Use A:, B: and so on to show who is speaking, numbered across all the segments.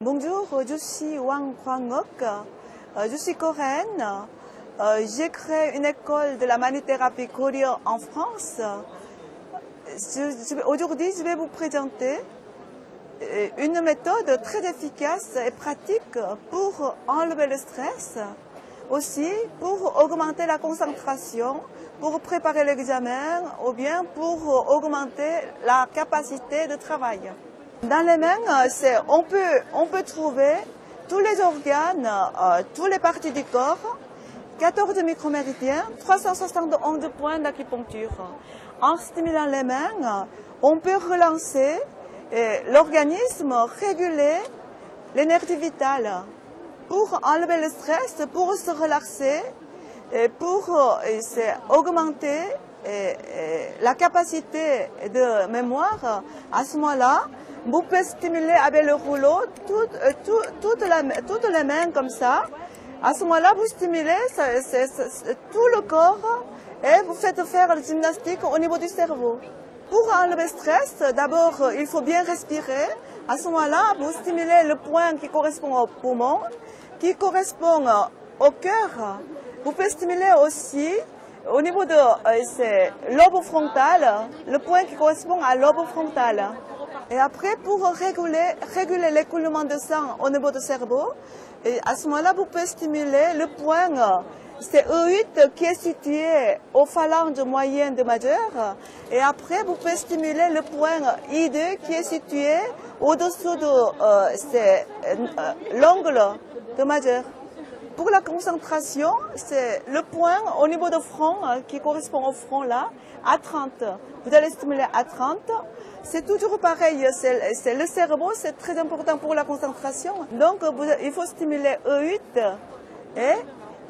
A: Bonjour, je suis Wang Kwang-ok, je suis coréenne. J'ai créé une école de la manuthérapie coréenne en France. Aujourd'hui, je vais vous présenter une méthode très efficace et pratique pour enlever le stress, aussi pour augmenter la concentration, pour préparer l'examen ou bien pour augmenter la capacité de travail. Dans les mains, on peut trouver tous les organes, toutes les parties du corps, 14 microméridiens, 371 points d'acupuncture. En stimulant les mains, on peut relancer l'organisme, réguler l'énergie vitale pour enlever le stress, pour se relaxer, pour augmenter la capacité de mémoire. À ce moment-là, vous pouvez stimuler avec le rouleau toutes les mains comme ça. À ce moment-là, vous stimulez tout le corps et vous faites faire la gymnastique au niveau du cerveau. Pour enlever le stress, d'abord, il faut bien respirer. À ce moment-là, vous stimulez le point qui correspond au poumon, qui correspond au cœur. Vous pouvez stimuler aussi au niveau de lobe frontal, le point qui correspond à lobe frontal. Et après, pour réguler l'écoulement de sang au niveau du cerveau, et à ce moment-là, vous pouvez stimuler le point, c'est E8 qui est situé aux phalanges moyennes de majeur. Et après, vous pouvez stimuler le point I2 qui est situé au-dessous de l'ongle de majeur. Pour la concentration, c'est le point au niveau du front qui correspond au front là, à 30. Vous allez stimuler à 30. C'est toujours pareil, c'est le cerveau, c'est très important pour la concentration. Donc il faut stimuler E8 et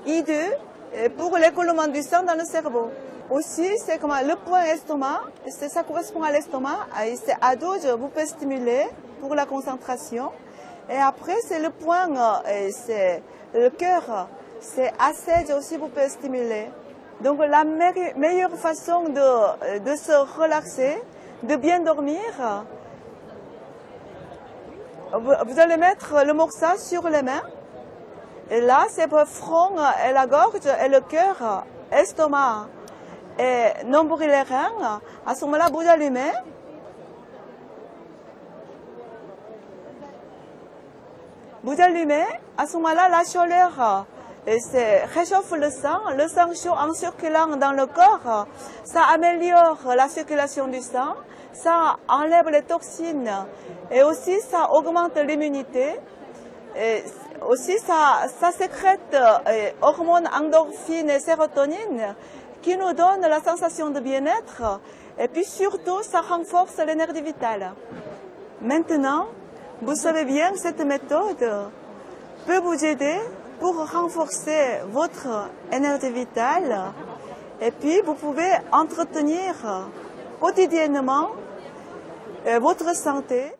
A: I2 pour l'écoulement du sang dans le cerveau. Aussi, c'est comme le point estomac, ça correspond à l'estomac, c'est à 12, vous pouvez stimuler pour la concentration. Et après, c'est le point, c'est le cœur, c'est à 16 aussi, vous pouvez stimuler. Donc la meilleure façon de se relaxer, de bien dormir, vous allez mettre le morceau sur les mains. Et là, c'est le front et la gorge et le cœur, estomac et nombril et reins. À ce moment-là, vous allumez. Vous allumez, à ce moment-là, la chaleur réchauffe le sang chaud en circulant dans le corps, ça améliore la circulation du sang, ça enlève les toxines et aussi ça augmente l'immunité. Aussi ça sécrète hormones endorphines et sérotonine qui nous donnent la sensation de bien-être et puis surtout ça renforce l'énergie vitale. Maintenant, vous savez bien que cette méthode peut vous aider pour renforcer votre énergie vitale et puis vous pouvez entretenir quotidiennement votre santé.